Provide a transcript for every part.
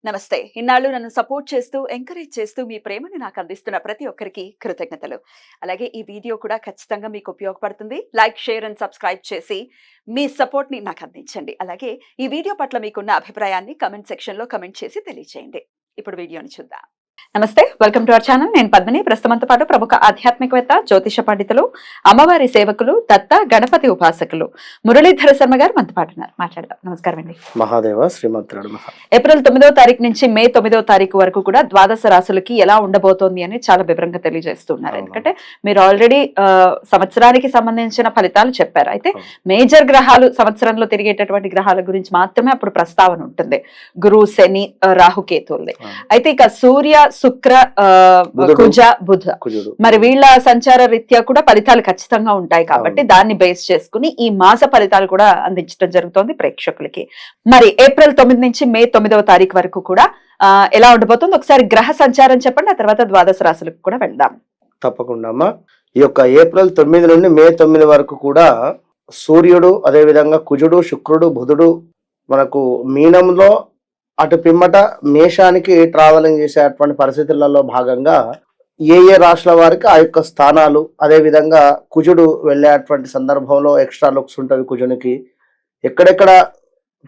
నమస్తే. ఇన్నాళ్ళు నన్ను సపోర్ట్ చేస్తూ, ఎంకరేజ్ చేస్తూ మీ ప్రేమని నాకు అందిస్తున్న ప్రతి ఒక్కరికి కృతజ్ఞతలు. అలాగే ఈ వీడియో కూడా ఖచ్చితంగా మీకు ఉపయోగపడుతుంది. లైక్, షేర్ అండ్ సబ్స్క్రైబ్ చేసి మీ సపోర్ట్‌ని నాకు అందించండి. అలాగే ఈ వీడియో పట్ల మీకున్న అభిప్రాయాన్ని కామెంట్ సెక్షన్‌లో కామెంట్ చేసి తెలియజేయండి. ఇప్పుడు వీడియోని చూద్దాం. నమస్తే, వెల్కమ్ టు అవర్ ఛానల్. నేను పద్మిని. ప్రస్తుతంతో పాటు ప్రముఖ ఆధ్యాత్మికవేత్త, జ్యోతిష పండితులు, అమ్మవారి సేవకులు, దత్త గణపతి ఉపాసకులు మురళీధర శర్మ గారు మనతో పాటు ఉన్నారు. మాట్లాడదాం. నమస్కారం అండి. మహాదేవ శ్రీమంతుడు. ఏప్రిల్ 9వ తారీఖు నుంచి మే 9వ తారీఖు వరకు కూడా ద్వాదశ రాశులకి ఎలా ఉండబోతోంది అని చాలా వివరంగా తెలియజేస్తున్నారు. ఎందుకంటే మీరు ఆల్రెడీ సంవత్సరానికి సంబంధించిన ఫలితాలు చెప్పారు. అయితే మేజర్ గ్రహాలు, సంవత్సరంలో తిరిగేటటువంటి గ్రహాల గురించి మాత్రమే అప్పుడు ప్రస్తావన ఉంటుంది. గురు, శని, రాహుకేతువులది. అయితే ఇక సూర్య, శుక్ర, కుజ, బుధ, మరి వీళ్ళ సంచార రీత్యా కూడా ఫలితాలు ఖచ్చితంగా ఉంటాయి. కాబట్టి దాన్ని బేస్ చేసుకుని ఈ మాస ఫలితాలు కూడా అందించడం జరుగుతోంది ప్రేక్షకులకి. మరి ఏప్రిల్ 9 నుంచి మే 9వ తారీఖు వరకు కూడా ఎలా ఉండబోతుంది, ఒకసారి గ్రహ సంచారం చెప్పండి. ఆ తర్వాత ద్వాదశ రాశులకు కూడా వెళ్దాం. తప్పకుండా అమ్మా. ఈ యొక్క ఏప్రిల్ 9 నుండి మే 9 వరకు కూడా సూర్యుడు, అదే విధంగా కుజుడు, శుక్రుడు, బుధుడు మనకు మీనంలో అటు పిమ్మట మేషానికి ట్రావెలింగ్ చేసేటువంటి పరిస్థితులలో భాగంగా ఏ రాశుల వారికి ఆ యొక్క స్థానాలు, అదే విధంగా కుజుడు వెళ్ళేటువంటి సందర్భంలో ఎక్స్ట్రా లుక్స్ ఉంటుంది కుజునికి. ఎక్కడెక్కడ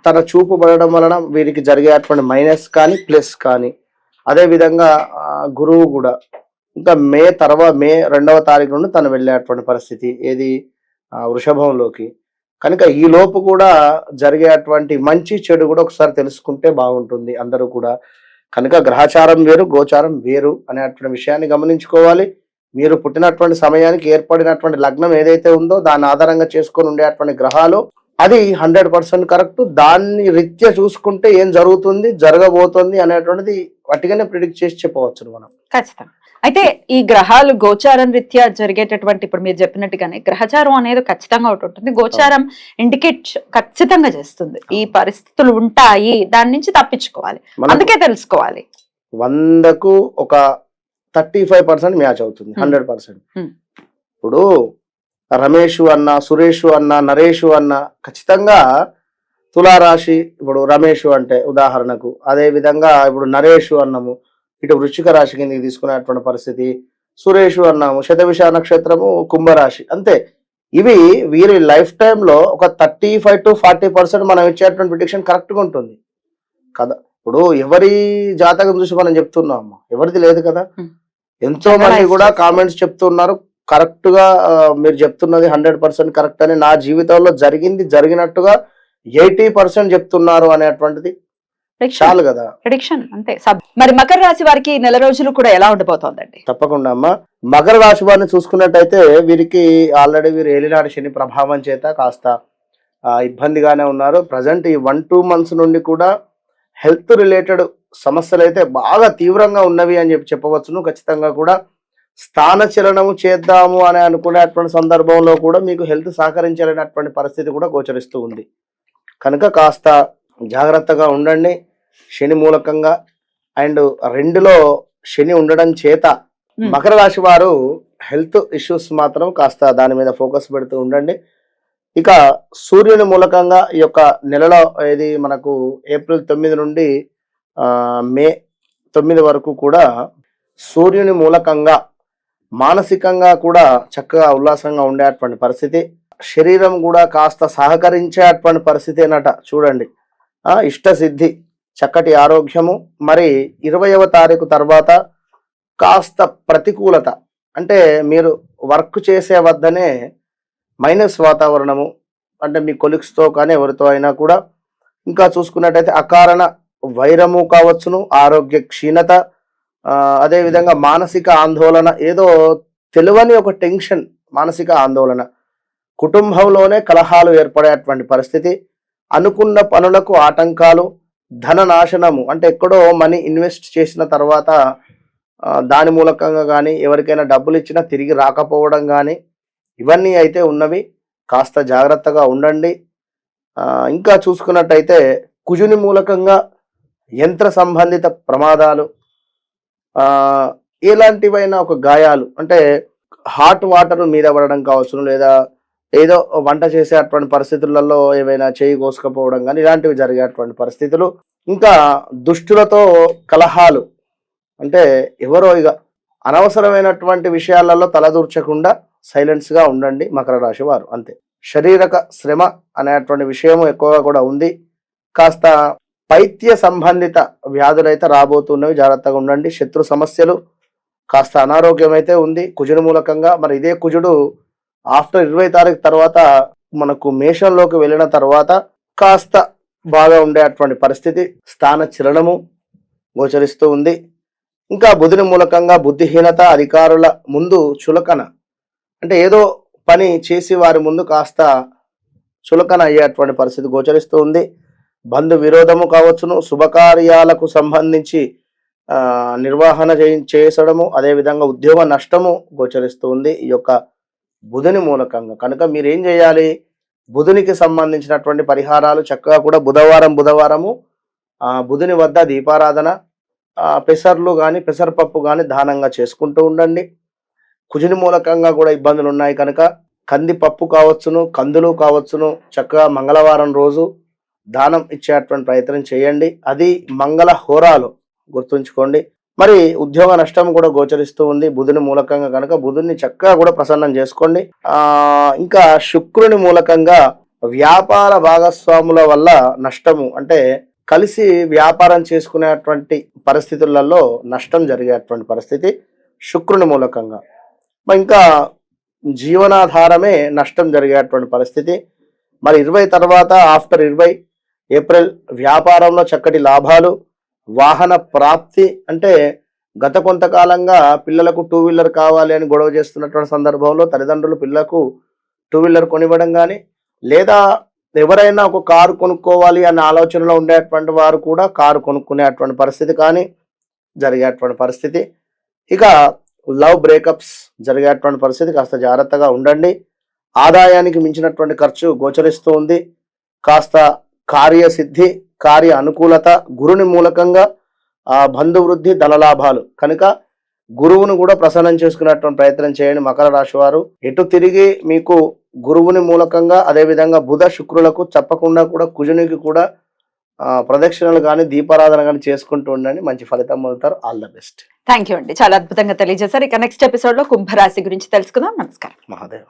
తన చూపు పడడం వలన వీరికి జరిగేటువంటి మైనస్ కానీ ప్లస్ కానీ, అదే విధంగా గురువు కూడా ఇంకా మే 2వ తారీఖు నుండి తను వెళ్ళేటువంటి పరిస్థితి ఏది వృషభంలోకి. కనుక ఈ లోపు కూడా జరిగేటువంటి మంచి చెడు కూడా ఒకసారి తెలుసుకుంటే బాగుంటుంది అందరూ కూడా. కనుక గ్రహచారం వేరు, గోచారం వేరు అనేటువంటి విషయాన్ని గమనించుకోవాలి. మీరు పుట్టినటువంటి సమయానికి ఏర్పడినటువంటి లగ్నం ఏదైతే ఉందో దాన్ని ఆధారంగా చేసుకొని ఉండేటువంటి గ్రహాలు అది 100% కరెక్ట్. దాన్ని రీత్యా చూసుకుంటే ఏం జరుగుతుంది, జరగబోతుంది అనేటువంటిది వట్టిగానే ప్రిడిక్ట్ చేసి చెప్పవచ్చు మనం. ఖచ్చితంగా. అయితే ఈ గ్రహాలు గోచారం రీత్యా జరిగేటటువంటి, ఇప్పుడు మీరు చెప్పినట్టుగానే గ్రహచారం అనేది ఖచ్చితంగా ఒకటి ఉంటుంది. గోచారం ఇండికేట్ ఖచ్చితంగా చేస్తుంది ఈ పరిస్థితులు ఉంటాయి, దాని నుంచి తప్పించుకోవాలి, అందుకే తెలుసుకోవాలి. 100కు ఒక 35% మ్యాచ్ అవుతుంది, 100%. ఇప్పుడు రమేష్ అన్న, సురేష్ అన్న, నరేష్ అన్న ఖచ్చితంగా తులారాశి. ఇప్పుడు రమేష్ అంటే ఉదాహరణకు, అదే విధంగా ఇప్పుడు నరేష్ అన్నము ఇటు వృశ్చిక రాశి కిందకి తీసుకునేటువంటి పరిస్థితి. సురేష్ అన్నాము శతభిష నక్షత్రము కుంభరాశి. అంతే. ఇవి వీరి లైఫ్ టైంలో ఒక 35 to 40% మనం ఇచ్చేటువంటి ప్రిడిక్షన్ కరెక్ట్గా ఉంటుంది కదా. ఇప్పుడు ఎవరి జాతకం చూసి మనం చెప్తున్నాము, ఎవరిది లేదు కదా. ఎంతో మంది కూడా కామెంట్స్ చెప్తున్నారు కరెక్ట్ గా మీరు చెప్తున్నది 100% కరెక్ట్ అని. నా జీవితంలో జరిగినట్టుగా 80% చెప్తున్నారు అనేటువంటిది చాలు కదా ప్రిడిక్షన్. అంతే. మరి మకర రాశి వారికి నెల రోజులు కూడా ఎలా ఉండబోతోందండి? తప్పకుండా అమ్మా. మకర రాశి వారిని చూసుకున్నట్టయితే వీరికి ఆల్రెడీ వీరు ఏలినాడు శని ప్రభావం చేత కాస్త ఇబ్బందిగానే ఉన్నారు. ప్రజెంట్ ఈ 1-2 months నుండి కూడా హెల్త్ రిలేటెడ్ సమస్యలు అయితే బాగా తీవ్రంగా ఉన్నవి అని చెప్పవచ్చును. ఖచ్చితంగా కూడా స్థాన చలనము చేద్దాము అని అనుకునేటువంటి సందర్భంలో కూడా మీకు హెల్త్ సహకరించలేనటువంటి పరిస్థితి కూడా గోచరిస్తూ ఉంది. కనుక కాస్త జాగ్రత్తగా ఉండండి. శని మూలకంగా అండ్ 2లో శని ఉండడం చేత మకర రాశి వారు హెల్త్ ఇష్యూస్ మాత్రం కాస్త దాని మీద ఫోకస్ పెడుతూ ఉండండి. ఇక సూర్యుని మూలకంగా ఈ యొక్క నెలలో ఏది మనకు ఏప్రిల్ 9 నుండి మే 9 వరకు కూడా సూర్యుని మూలకంగా మానసికంగా కూడా చక్కగా ఉల్లాసంగా ఉండేటువంటి పరిస్థితి. శరీరం కూడా కాస్త సహకరించేటువంటి పరిస్థితి అన్నట. చూడండి, ఇష్టసిద్ధి, చక్కటి ఆరోగ్యము. మరి 20వ తారీఖు తర్వాత కాస్త ప్రతికూలత, అంటే మీరు వర్క్ చేసే వద్దనే మైనస్ వాతావరణము, అంటే మీ కొలీగ్స్తో కానీ ఎవరితో అయినా కూడా. ఇంకా చూసుకున్నట్టయితే అకారణ వైరము కావచ్చును, ఆరోగ్య క్షీణత, అదేవిధంగా మానసిక ఆందోళన, ఏదో తెలియని ఒక టెన్షన్, మానసిక ఆందోళన, కుటుంబంలోనే కలహాలు ఏర్పడేటువంటి పరిస్థితి, అనుకున్న పనులకు ఆటంకాలు, ధన నాశనము, అంటే ఎక్కడో మనీ ఇన్వెస్ట్ చేసిన తర్వాత దాని మూలకంగా కానీ ఎవరికైనా డబ్బులు ఇచ్చినా తిరిగి రాకపోవడం కానీ, ఇవన్నీ అయితే ఉన్నవి. కాస్త జాగ్రత్తగా ఉండండి. ఇంకా చూసుకున్నట్టయితే కుజుని మూలకంగా యంత్ర సంబంధిత ప్రమాదాలు, ఎలాంటివైనా ఒక గాయాలు, అంటే హాట్ వాటర్ మీద పడడం కావచ్చును, లేదా ఏదో వంట చేసేటువంటి పరిస్థితులలో ఏవైనా చేయి కోసుకపోవడం కానీ ఇలాంటివి జరిగేటువంటి పరిస్థితులు. ఇంకా దుష్టులతో కలహాలు, అంటే ఎవరో ఇక అనవసరమైనటువంటి విషయాలలో తలదూర్చకుండా సైలెన్స్గా ఉండండి మకర రాశి వారు, అంతే. శారీరక శ్రమ అనేటువంటి విషయము ఎక్కువగా కూడా ఉంది. కాస్త పైత్య సంబంధిత వ్యాధులైతే రాబోతున్నవి, జాగ్రత్తగా ఉండండి. శత్రు సమస్యలు, కాస్త అనారోగ్యం అయితే ఉంది కుజుడు మూలకంగా. మరి ఇదే కుజుడు ఆఫ్టర్ 20 తారీఖు తర్వాత మనకు మేషంలోకి వెళ్ళిన తర్వాత కాస్త బాగా ఉండేటువంటి పరిస్థితి, స్థాన చలనము గోచరిస్తూ ఉంది. ఇంకా బుధుని మూలకంగా బుద్ధిహీనత, అధికారుల ముందు చులకన, అంటే ఏదో పని చేసి వారి ముందు కాస్త చులకన అయ్యేటువంటి పరిస్థితి గోచరిస్తూ ఉంది. బంధు విరోధము కావచ్చును, శుభకార్యాలకు సంబంధించి నిర్వహణ చేసడము, అదేవిధంగా ఉద్యోగ నష్టము గోచరిస్తూ ఉంది ఈ యొక్క బుధుని మూలకంగా. కనుక మీరు ఏం చేయాలి, బుధునికి సంబంధించినటువంటి పరిహారాలు చక్కగా కూడా బుధవారము బుధుని వద్ద దీపారాధన, పెసర్లు కానీ పెసరపప్పు కానీ దానంగా చేసుకుంటూ ఉండండి. కుజుని మూలకంగా కూడా ఇబ్బందులు ఉన్నాయి కనుక కందిపప్పు కావచ్చును, కందులు కావచ్చును చక్కగా మంగళవారం రోజు దానం ఇచ్చేటువంటి ప్రయత్నం చేయండి. అది మంగళ హోరాలు గుర్తుంచుకోండి. మరి ఉద్యోగ నష్టం కూడా గోచరిస్తూ ఉంది బుధుని మూలకంగా కనుక బుధుని చక్కగా కూడా ప్రసన్నం చేసుకోండి. ఇంకా శుక్రుని మూలకంగా వ్యాపార భాగస్వాముల వల్ల నష్టము, అంటే కలిసి వ్యాపారం చేసుకునేటువంటి పరిస్థితులలో నష్టం జరిగేటువంటి పరిస్థితి శుక్రుని మూలకంగా. ఇంకా జీవనాధారమే నష్టం జరిగేటువంటి పరిస్థితి. మరి 20 తర్వాత ఆఫ్టర్ 20 ఏప్రిల్ వ్యాపారంలో చక్కటి లాభాలు, వాహన ప్రాప్తి, అంటే గత కొంతకాలంగా పిల్లలకు 2 వీలర్ కావాలి అని గొడవ చేస్తున్నటువంటి సందర్భంలో తల్లిదండ్రులు పిల్లలకు 2 వీలర్ కొనివ్వడం కానీ, లేదా ఎవరైనా ఒక కారు కొనుక్కోవాలి అన్న ఆలోచనలో ఉండేటువంటి వారు కూడా కారు కొనుక్కునేటువంటి పరిస్థితి కానీ జరిగేటువంటి పరిస్థితి. ఇక లవ్ బ్రేకప్స్ జరిగేటువంటి పరిస్థితి, కాస్త జాగ్రత్తగా ఉండండి. ఆదాయానికి మించినటువంటి ఖర్చు గోచరిస్తూ ఉంది. కాస్త కార్యసిద్ధి, కార్య అనుకూలత, గురుని మూలకంగా బంధువృద్ధి, ధనలాభాలు కనుక గురువును కూడా ప్రసన్నం చేసుకునేటువంటి ప్రయత్నం చేయండి మకర రాశి వారు. ఎటు తిరిగి మీకు గురువుని మూలకంగా, అదేవిధంగా బుధ శుక్రులకు తప్పకుండా కూడా కుజునికి కూడా ప్రదక్షిణలు కానీ దీపారాధన కానీ చేసుకుంటూ ఉండండి, మంచి ఫలితం పొందుతారు. All the best. Thank you అండి, చాలా అద్భుతంగా తెలియజేశారు. ఇక నెక్స్ట్ ఎపిసోడ్ లో కుంభరాశి గురించి తెలుసుకుందాం. నమస్కారం. మహాదేవ్.